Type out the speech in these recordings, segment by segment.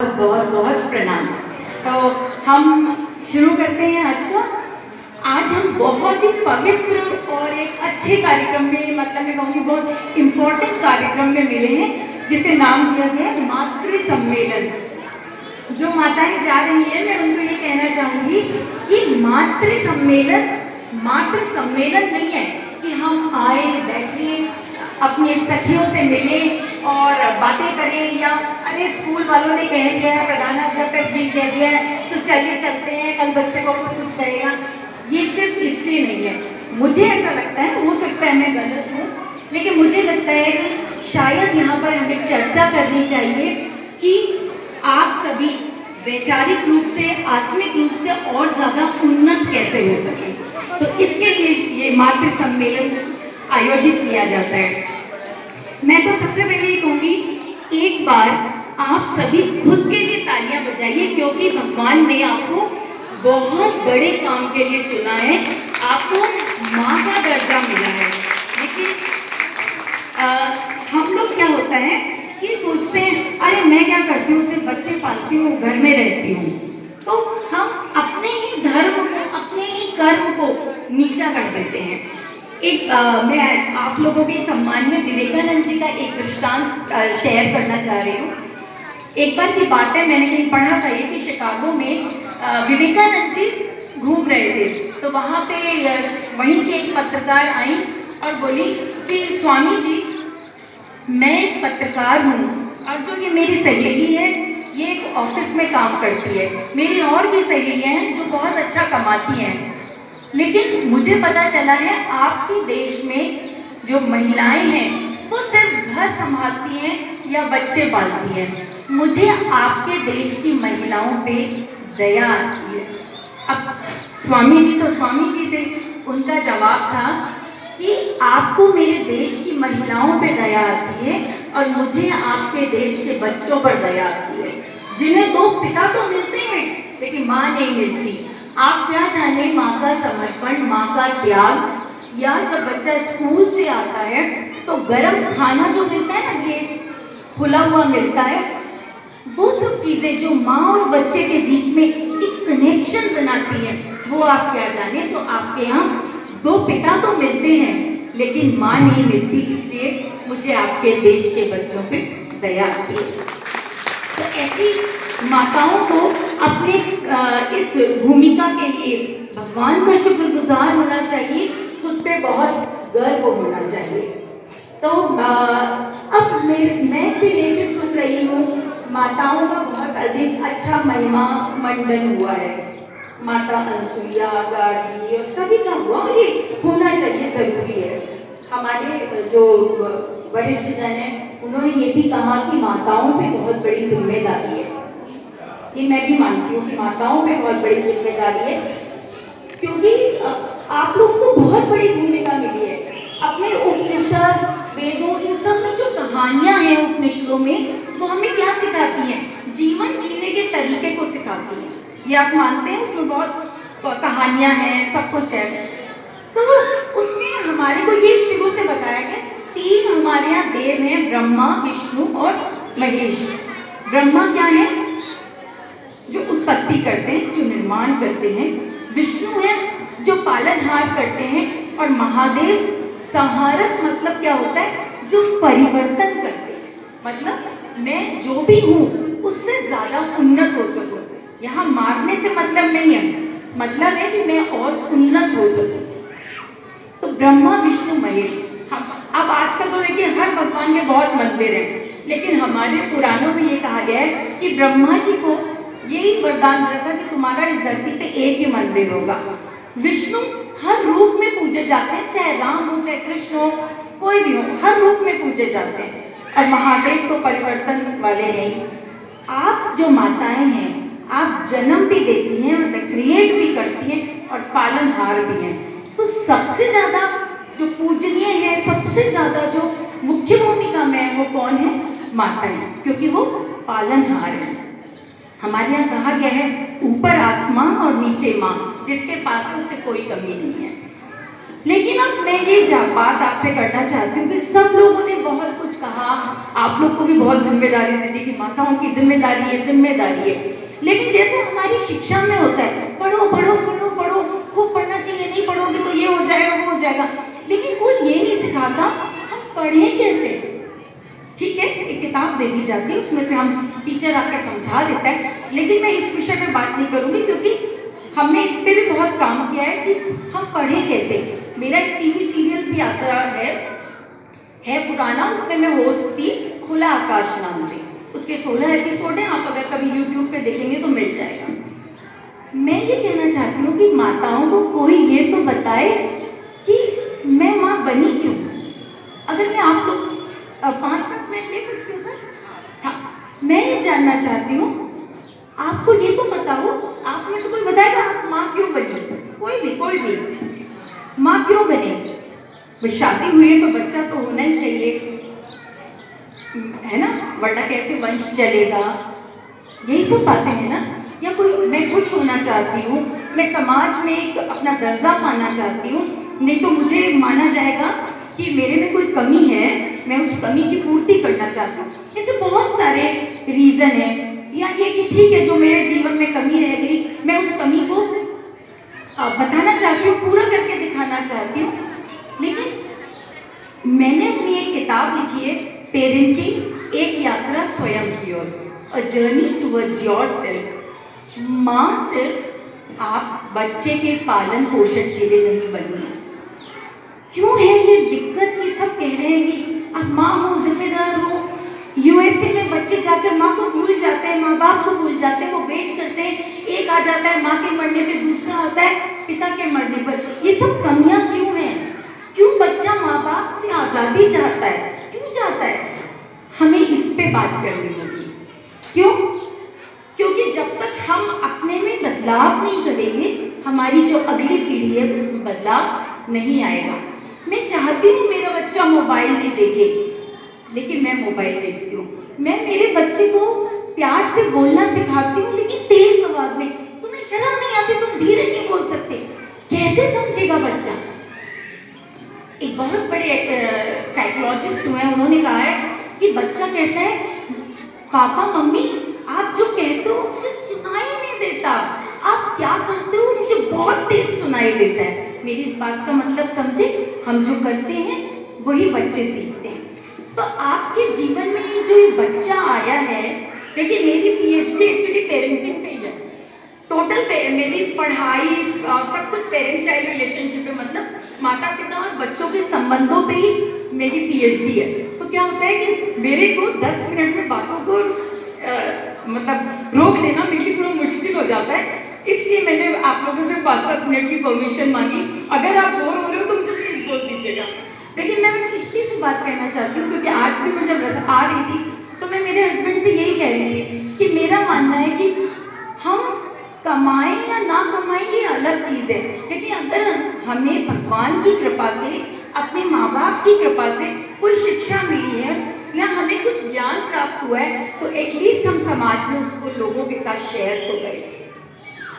बहुत बहुत प्रणाम। तो हम शुरू करते हैं आज का। आज हम बहुत ही पवित्र और एक अच्छे कार्यक्रम में, मतलब मैं कहूँगी बहुत इम्पोर्टेंट कार्यक्रम में मिले हैं, जिसे नाम दिया गया है मातृ सम्मेलन। जो माताएं जा रही हैं, मैं उनको ये कहना चाहूँगी कि मातृ सम्मेलन नहीं है कि हम आए बैठे अपने सखियों से मिले और बातें करें, या अरे स्कूल वालों ने कह दिया है, प्रधानाध्यापक जी कह दिया है तो चलिए चलते हैं, कल बच्चे को कुछ कहेगा। ये सिर्फ इसलिए नहीं है। मुझे ऐसा लगता है, हो सकता है मैं गलत हूँ, लेकिन मुझे लगता है कि शायद यहाँ पर हमें चर्चा करनी चाहिए कि आप सभी वैचारिक रूप से, आत्मिक रूप से और ज़्यादा उन्नत कैसे हो सके। तो इसके लिए ये मातृ सम्मेलन आयोजित किया जाता है। मैं तो सबसे पहले ये कहूँगी, एक बार आप सभी खुद के लिए तालियां बजाइए, क्योंकि भगवान ने आपको बहुत बड़े काम के लिए चुना है। आपको माँ का दर्जा मिला है। लेकिन हम लोग क्या होता है कि सोचते हैं अरे मैं क्या करती हूँ, सिर्फ बच्चे पालती हूँ, घर में रहती हूँ। तो हम अपने ही धर्म को, अपने ही कर्म को नीचा कर देते हैं। मैं आप लोगों के सम्मान में विवेकानंद जी का एक दृष्टांत शेयर करना चाह रही हूँ। एक बार की बात है, मैंने कहीं पढ़ा था ये कि शिकागो में विवेकानंद जी घूम रहे थे। तो वहाँ पे वहीं की एक पत्रकार आई और बोली कि स्वामी जी, मैं एक पत्रकार हूँ और जो ये मेरी सहेली है, ये एक ऑफिस में काम करती है। मेरी और भी सहेलियाँ हैं जो बहुत अच्छा कमाती हैं, लेकिन मुझे पता चला है आपके देश में जो महिलाएं हैं वो सिर्फ घर संभालती हैं या बच्चे पालती हैं। मुझे आपके देश की महिलाओं पे दया आती है। अब स्वामी जी तो स्वामी जी थे, उनका जवाब था कि आपको मेरे देश की महिलाओं पे दया आती है और मुझे आपके देश के बच्चों पर दया आती है, जिन्हें दो पिता तो मिलते हैं लेकिन माँ नहीं मिलती। आप क्या जाने माँ का समर्पण, माँ का त्याग, या जब बच्चा स्कूल से आता है तो गरम खाना जो मिलता है ना, ये खुला हुआ मिलता है, वो सब चीज़ें जो माँ और बच्चे के बीच में एक कनेक्शन बनाती हैं, वो आप क्या जाने। तो आपके यहाँ दो पिता तो मिलते हैं लेकिन माँ नहीं मिलती, इसलिए मुझे आपके देश के बच्चों पे दया आती है। तो ऐसी माताओं को अपने इस भूमिका के लिए भगवान का शुक्रगुजार होना चाहिए, खुद पे बहुत गर्व होना चाहिए। तो अब मैं फिर से सुन रही हूँ, माताओं का बहुत अधिक अच्छा महिमा मंडन हुआ है। माता अनसुईया, गार्गी और सभी का हुआ, और ये होना चाहिए, ज़रूरी है। हमारे जो वरिष्ठ जन हैं उन्होंने ये भी कहा कि माताओं पे बहुत बड़ी जिम्मेदारी है। ये मैं भी मानती हूँ कि माताओं पे बहुत बड़ी जिम्मेदारी है, क्योंकि आप लोग को बहुत बड़ी भूमिका मिली है। अपने उपनिषद, वेदों, इन सब में जो कहानियाँ हैं उपनिषदों में, वो हमें क्या सिखाती हैं? जीवन जीने के तरीके को सिखाती हैं। ये आप मानते हैं? उसमें बहुत कहानियाँ हैं, सब कुछ है। तो उसमें हमारे को ये शुरू से बताया गया, तीन हमारे यहाँ देव हैं, ब्रह्मा, विष्णु और महेश। ब्रह्मा क्या है? जो उत्पत्ति करते हैं, जो निर्माण करते हैं। विष्णु है जो पालनहार करते हैं, और महादेव संहारक, मतलब क्या होता है? जो परिवर्तन करते हैं। मतलब मैं जो भी हूँ उससे ज़्यादा उन्नत हो सकूँ। यहाँ मारने से मतलब नहीं है, मतलब है कि मैं और उन्नत हो सकूँ। तो ब्रह्मा, विष्णु, महेश। हम अब आजकल तो देखिए हर भगवान के बहुत मंदिर हैं, लेकिन हमारे पुराणों में ये कहा गया है कि ब्रह्मा जी को यही वरदान मिला था कि तुम्हारा इस धरती पे एक ही मंदिर होगा। विष्णु हर रूप में पूजे जाते हैं, चाहे राम हो, चाहे कृष्ण हो, कोई भी हो, हर रूप में पूजे जाते हैं। और महादेव तो परिवर्तन वाले हैं ही। आप जो माताएं हैं, आप जन्म भी देती हैं, मतलब क्रिएट भी करती हैं और पालनहार भी हैं। तो सबसे ज़्यादा जो पूजनीय है, सबसे ज़्यादा जो मुख्य भूमिका में वो कौन है? माताएं, क्योंकि वो पालनहार है। हमारे यहाँ कहा गया है, ऊपर आसमां और नीचे माँ, जिसके पास है उससे कोई कमी नहीं है। लेकिन अब मैं ये बात आपसे करना चाहती हूँ कि सब लोगों ने बहुत कुछ कहा, आप लोग को भी बहुत जिम्मेदारी दे दी कि माताओं की जिम्मेदारी है। लेकिन जैसे हमारी शिक्षा में होता है, पढ़ो पढ़ो पढ़ो पढ़ो, खूब पढ़ना चाहिए, नहीं पढ़ोगे तो ये हो जाएगा वो हो जाएगा, लेकिन कोई ये नहीं सिखाता हम पढ़ें कैसे। ठीक है, एक किताब दे दी जाती है, उसमें से हम टीचर आके समझा देता है, लेकिन मैं इस विषय में बात नहीं करूँगी क्योंकि हमने इस पे भी बहुत काम किया है कि हम पढ़ें कैसे। मेरा एक टीवी सीरियल भी आता है पुराना, उसमें मैं होस्ट थी, खुला आकाश नाम से। उसके 16 एपिसोड हैं, आप अगर कभी यूट्यूब पे देखेंगे तो मिल जाएगा। मैं ये कहना चाहती हूँ कि माताओं को कोई ये तो बताए कि मैं माँ बनी क्यों। अगर मैं आप लोग 5 मिनट ले सकती हूँ सर? हाँ, मैं ये जानना चाहती हूँ, आपको ये तो बताओ, आप में से कोई बताएगा आप माँ क्यों बनी? कोई भी माँ क्यों बने? भाई शादी हुई है तो बच्चा तो होना ही चाहिए, है ना, वरना कैसे वंश चलेगा, यही सब बातें हैं ना। या कोई, मैं खुश होना चाहती हूँ, मैं समाज में एक अपना दर्जा पाना चाहती हूँ, नहीं तो मुझे माना जाएगा कि मेरे में कोई कमी है, मैं उस कमी की पूर्ति करना चाहती हूँ। ऐसे बहुत सारे रीज़न हैं। या ये कि ठीक है, जो मेरे जीवन में कमी रह गई, मैं उस कमी को बताना चाहती हूँ, पूरा करके दिखाना चाहती हूँ। लेकिन मैंने अपनी एक किताब लिखी है, पेरेंटिंग, एक यात्रा स्वयं की ओर, अ जर्नी टुवर्ड्स योरसेल्फ। माँ सिर्फ आप बच्चे के पालन पोषण के लिए नहीं बनी है। क्यों है ये दिक्कत कि सब कह रहे हैं कि आप माँ हो, जिम्मेदार हो। यूएसए में बच्चे जाकर माँ को भूल जाते हैं, माँ बाप को भूल जाते हैं, वो वेट करते हैं, एक आ जाता है माँ के मरने पे, दूसरा आता है पिता के मरने पर। ये सब कमियां क्यों हैं? क्यों बच्चा माँ बाप से आज़ादी चाहता है, क्यों चाहता है? हमें इस पे बात करनी होगी। क्यों? क्योंकि जब तक हम अपने में बदलाव नहीं करेंगे, हमारी जो अगली पीढ़ी है उसमें बदलाव नहीं आएगा। मैं चाहती हूँ मेरा बच्चा मोबाइल नहीं देखे, लेकिन मैं मोबाइल देखती हूँ। मैं मेरे बच्चे को प्यार से बोलना सिखाती हूँ, लेकिन तेज आवाज में। तुम्हें शर्म नहीं आती? तुम धीरे नहीं बोल सकते? कैसे समझेगा बच्चा? एक बहुत बड़े साइकोलॉजिस्ट हुए हैं, उन्होंने कहा है कि बच्चा कहता है, पापा मम्मी आप जो कहते हो मुझे सुनाई नहीं देता, आप क्या करते हो मुझे बहुत तेज सुनाई देता है। मेरी इस बात का मतलब समझे? हम जो करते हैं वही बच्चे सीखते हैं। तो आपके जीवन में ये जो बच्चा आया है, देखिए मेरी पीएचडी एक्चुअली पेरेंटिंग पे ही है। टोटल मेरी पढ़ाई सब कुछ पेरेंट चाइल्ड रिलेशनशिप पे, मतलब माता पिता और बच्चों के संबंधों पे ही मेरी पीएचडी है। तो क्या होता है कि मेरे को 10 मिनट में बातों को मतलब रोक लेना मेरे लिए थोड़ा मुश्किल हो जाता है, इसलिए मैंने आप लोगों से 5-7 मिनट की परमिशन मांगी। अगर आप बोर हो रहे हो तो मुझे प्लीज़ बोल दीजिएगा। लेकिन मैं बस इतनी सी बात कहना चाहती हूँ, क्योंकि आज भी मैं जब आ रही थी तो मैं मेरे हस्बैंड से यही कह रही थी कि मेरा मानना है कि हम कमाएं या ना कमाएं ये अलग चीज़ है, लेकिन अगर हमें भगवान की कृपा से, अपने माँ बाप की कृपा से कोई शिक्षा मिली है या हमें कुछ ज्ञान प्राप्त हुआ है, तो एटलीस्ट हम समाज में उसको लोगों के साथ शेयर तो करें।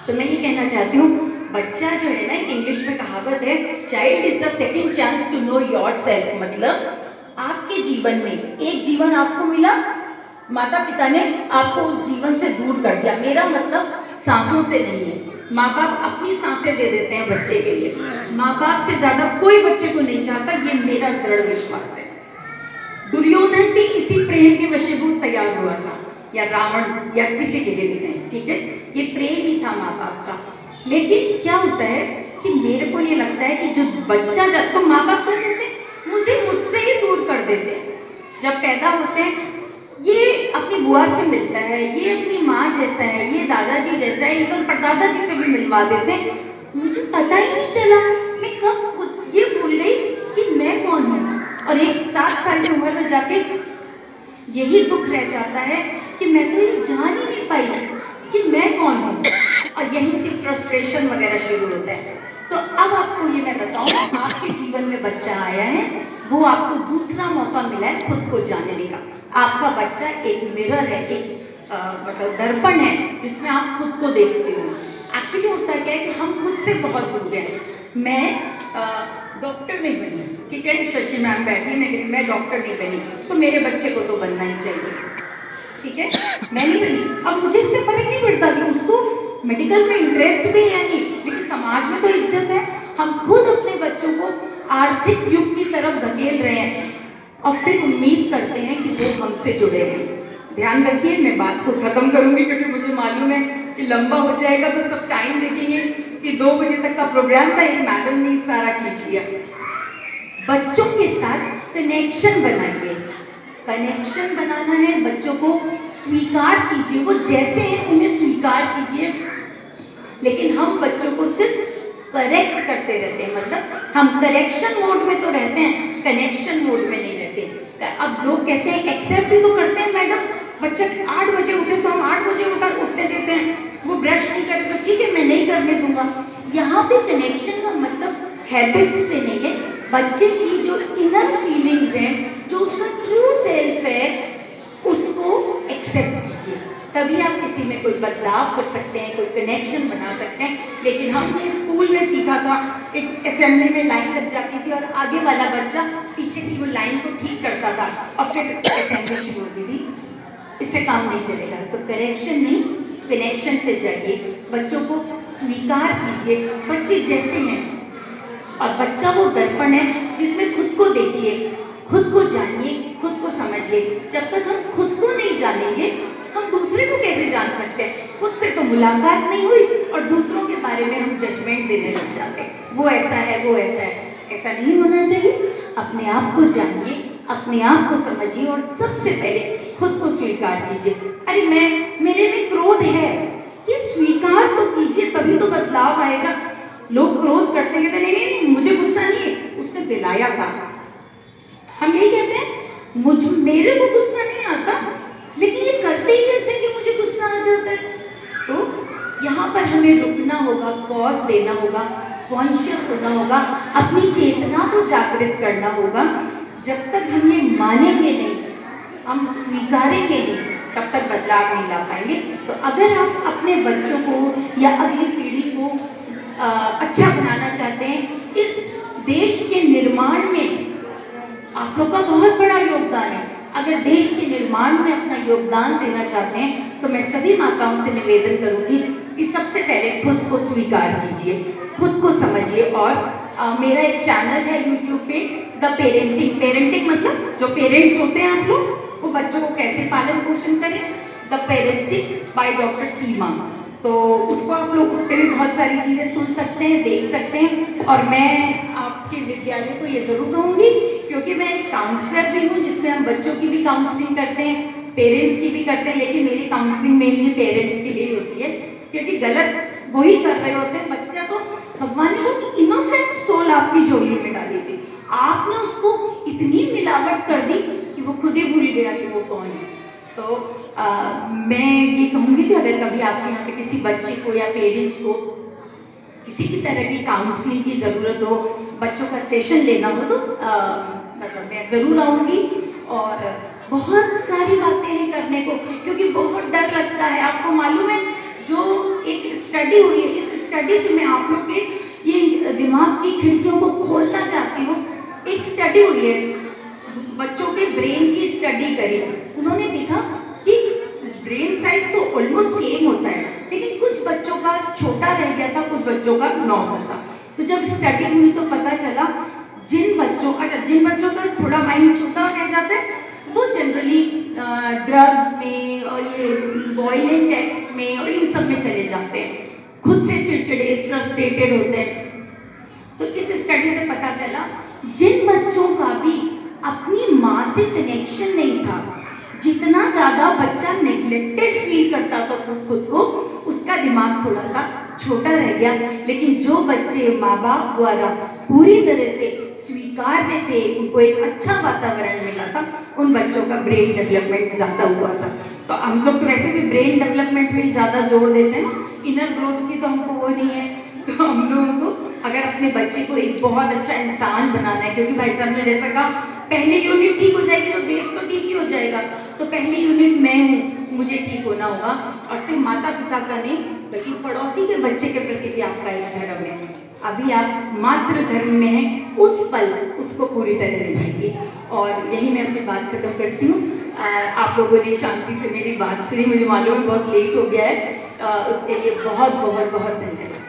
तो मैं ये कहना चाहती हूँ, बच्चा जो है ना, इंग्लिश में कहावत है, child is the second chance to know yourself. मतलब आपके जीवन में एक जीवन आपको मिला, माता पिता ने आपको उस जीवन से दूर कर दिया। मेरा मतलब सांसों से नहीं है, माँ बाप अपनी सांसें दे देते हैं बच्चे के लिए, माँ बाप से ज्यादा कोई बच्चे को नहीं चाहता, ये मेरा दृढ़ विश्वास है। दुर्योधन भी इसी प्रेम के वशीभूत तैयार हुआ था, या रावण या किसी के लिए भी नहीं, ठीक है, ये प्रेम ही था माँ बाप का। लेकिन क्या होता है कि मेरे को ये लगता है कि जो बच्चा, जब तो माँ बाप कर देते मुझे मुझसे ही दूर कर देते हैं। जब पैदा होते हैं ये अपनी बुआ से मिलता है, ये अपनी माँ जैसा है, ये दादाजी जैसा है, इवन परदादा जी से भी मिलवा देते हैं। मुझे पता ही नहीं चला, मैं कब खुद ये भूल गई कि मैं कौन हूँ। और एक 7 साल की उम्र में जाके यही दुख रह जाता है कि मैं तो ये जान ही नहीं पाई कि मैं कौन हूँ, और यहीं से फ्रस्ट्रेशन वगैरह शुरू होता है। तो अब आपको ये मैं बताऊँ, आपके जीवन में बच्चा आया है, वो आपको दूसरा मौका मिला है खुद को जानने का। आपका बच्चा एक मिरर है, एक मतलब दर्पण है, जिसमें आप खुद को देखते हो। एक्चुअली होता क्या है कि हम खुद से बहुत दूर हैं। मैं डॉक्टर नहीं बनी, ठीक है, शशि मैम बैठी, मैं डॉक्टर नहीं बनी, तो मेरे बच्चे को तो बनना ही चाहिए, ठीक है, मैं नहीं बनी। अब मुझे इससे फर्क नहीं पड़ता कि उसको मेडिकल में इंटरेस्ट भी है या नहीं, लेकिन समाज में तो इज्जत है। हम खुद अपने बच्चों को आर्थिक युग की तरफ धकेल रहे हैं और फिर उम्मीद करते हैं कि वो हमसे जुड़े रहें। ध्यान रखिए, मैं बात को खत्म करूंगी क्योंकि मुझे मालूम है कि लंबा हो जाएगा, तो सब टाइम देखेंगे कि 2 बजे तक का प्रोग्राम था, एक मैडम ने सारा खींच लिया। बच्चों के साथ कनेक्शन बनाइए, कनेक्शन बनाना है, बच्चों को स्वीकार कीजिए, वो जैसे हैं उन्हें स्वीकार कीजिए, लेकिन हम बच्चों को सिर्फ करेक्ट करते रहते हैं, मतलब हम करेक्शन मोड में तो रहते हैं, कनेक्शन मोड में नहीं रहते। अब लोग कहते हैं एक्सेप्ट भी तो करते हैं मैडम, बच्चा 8 बजे उठे तो हम 8 बजे उठने देते हैं, वो ब्रश नहीं करे तो ठीक है मैं नहीं करने दूंगा। यहाँ पे कनेक्शन का मतलब हैबिट्स से नहीं है, बच्चे की जो इनर फीलिंग्स हैं, जो उसका ट्रू सेल्फ है, उसको एक्सेप्ट कीजिए, तभी आप किसी में कोई बदलाव कर सकते हैं, कोई कनेक्शन बना सकते हैं। लेकिन हमने स्कूल में सीखा था, एक असेंबली में लाइन लग जाती थी और आगे वाला बच्चा पीछे की वो लाइन को ठीक करता था और फिर असेंबली शुरू होती थी, इससे काम नहीं चलेगा। तो करेक्शन नहीं, कनेक्शन पे जाइए, बच्चों को स्वीकार कीजिए, बच्चे जैसे हैं, और बच्चा वो दर्पण है जिसमें खुद को देखिए, खुद को जानिए, खुद को समझिए। जब तक हम खुद को नहीं जानेंगे, हम दूसरे को कैसे जान सकते हैं? खुद से तो मुलाकात नहीं हुई और दूसरों के बारे में हम जजमेंट देने लग जाते हैं, वो ऐसा है, वो ऐसा है। ऐसा नहीं होना चाहिए। अपने आप को जानिए, अपने आप को समझिए और सबसे पहले खुद को स्वीकार कीजिए। अरे मेरे में क्रोध है, ये स्वीकार तो कीजिए, तभी तो बदलाव आएगा। लोग क्रोध करते हैं, कहते नहीं मुझे गुस्सा नहीं है, उसने दिलाया था। हम यही कहते हैं मेरे को गुस्सा नहीं आता, लेकिन ये करते ही ऐसे कि मुझे गुस्सा आ जाता है। तो यहाँ पर हमें रुकना होगा, पॉज देना होगा, कॉन्शियस होना होगा, अपनी चेतना को जागृत करना होगा। जब तक हम ये मानेंगे नहीं, हम स्वीकारेंगे नहीं, तब तक बदलाव नहीं ला पाएंगे। तो अगर आप अपने बच्चों को या अगली पीढ़ी को अच्छा बनाना चाहते हैं, इस देश के निर्माण में आप लोग का बहुत बड़ा योगदान है। अगर देश के निर्माण में अपना योगदान देना चाहते हैं, तो मैं सभी माताओं से निवेदन करूंगी कि सबसे पहले खुद को स्वीकार कीजिए, खुद को समझिए। और मेरा एक चैनल है यूट्यूब पे, द पेरेंटिंग मतलब जो पेरेंट्स होते हैं आप लोग, वो बच्चों को कैसे पालन पोषण करें, द पेरेंटिंग बाय डॉक्टर सीमा। तो उसको आप लोग, उस पर भी बहुत सारी चीज़ें सुन सकते हैं, देख सकते हैं। और मैं आपके विद्यालय को ये ज़रूर कहूँगी, क्योंकि मैं एक काउंसलर भी हूँ, जिसमें हम बच्चों की भी काउंसलिंग करते हैं, पेरेंट्स की भी करते हैं, लेकिन मेरी काउंसलिंग मेनली पेरेंट्स के लिए होती है, क्योंकि गलत वही कर रहे होते हैं। बच्चा तो भगवान ने वो इनोसेंट सोल आपकी झोली में डाली थी, आपने उसको इतनी मिलावट कर दी कि वो खुद ही भूल गया कि वो कौन है। तो मैं ये कहूँगी कि अगर कभी आपके यहाँ पे किसी बच्चे को या पेरेंट्स को किसी भी तरह की काउंसलिंग की ज़रूरत हो, बच्चों का सेशन लेना हो, तो मतलब मैं ज़रूर आऊँगी। और बहुत सारी बातें हैं करने को, क्योंकि बहुत डर लगता है। आपको मालूम है, जो एक स्टडी हुई है, इस स्टडी से मैं आप लोग के ये दिमाग की खिड़कियों को खोलना चाहती हूँ। एक स्टडी हुई है, बच्चों के ब्रेन की स्टडी करी, उन्होंने देखा कि ब्रेन साइज तो ऑलमोस्ट सेम होता है, लेकिन कुछ बच्चों का छोटा रह गया था, कुछ बच्चों का नॉर्मल था। तो जब स्टडी हुई तो पता चला जिन बच्चों का थोड़ा माइंड छोटा रह जाता है, वो जनरली ड्रग्स में और ये वॉयलेंट एक्ट्स में और इन सब में चले जाते हैं, खुद से चिड़चिड़े, फ्रस्ट्रेटेड होते हैं। तो इस स्टडी से पता चला जिन बच्चों का भी अपनी माँ से कनेक्शन नहीं था, जितना ज़्यादा बच्चा नेग्लेक्टेड फील करता था खुद को, उसका दिमाग थोड़ा सा छोटा रह गया। लेकिन जो बच्चे माँ बाप द्वारा पूरी तरह से स्वीकार्य थे, उनको एक अच्छा वातावरण मिला था, उन बच्चों का ब्रेन डेवलपमेंट ज़्यादा हुआ था। तो हम लोग तो वैसे भी ब्रेन डेवलपमेंट पे ज़्यादा जोर देते हैं ना, इनर ग्रोथ की तो हमको वो नहीं है। तो हम लोगों को अगर अपने बच्चे को एक बहुत अच्छा इंसान बनाना है, क्योंकि भाई साहब ने जैसा कहा, पहली यूनिट ठीक हो जाएगी तो देश तो ठीक ही हो जाएगा। तो पहली यूनिट मैं हूँ, मुझे ठीक होना होगा। और सिर्फ माता पिता का नहीं, बल्कि पड़ोसी के बच्चे के प्रति भी आपका एक धर्म है। अभी आप मातृ धर्म में हैं, उस पल उसको पूरी तरह निभाइए। और यही मैं अपनी बात खत्म करती हूँ। आप लोगों ने शांति से मेरी बात सुनी, मुझे मालूम है बहुत लेट हो गया है, उसके लिए बहुत बहुत बहुत धन्यवाद।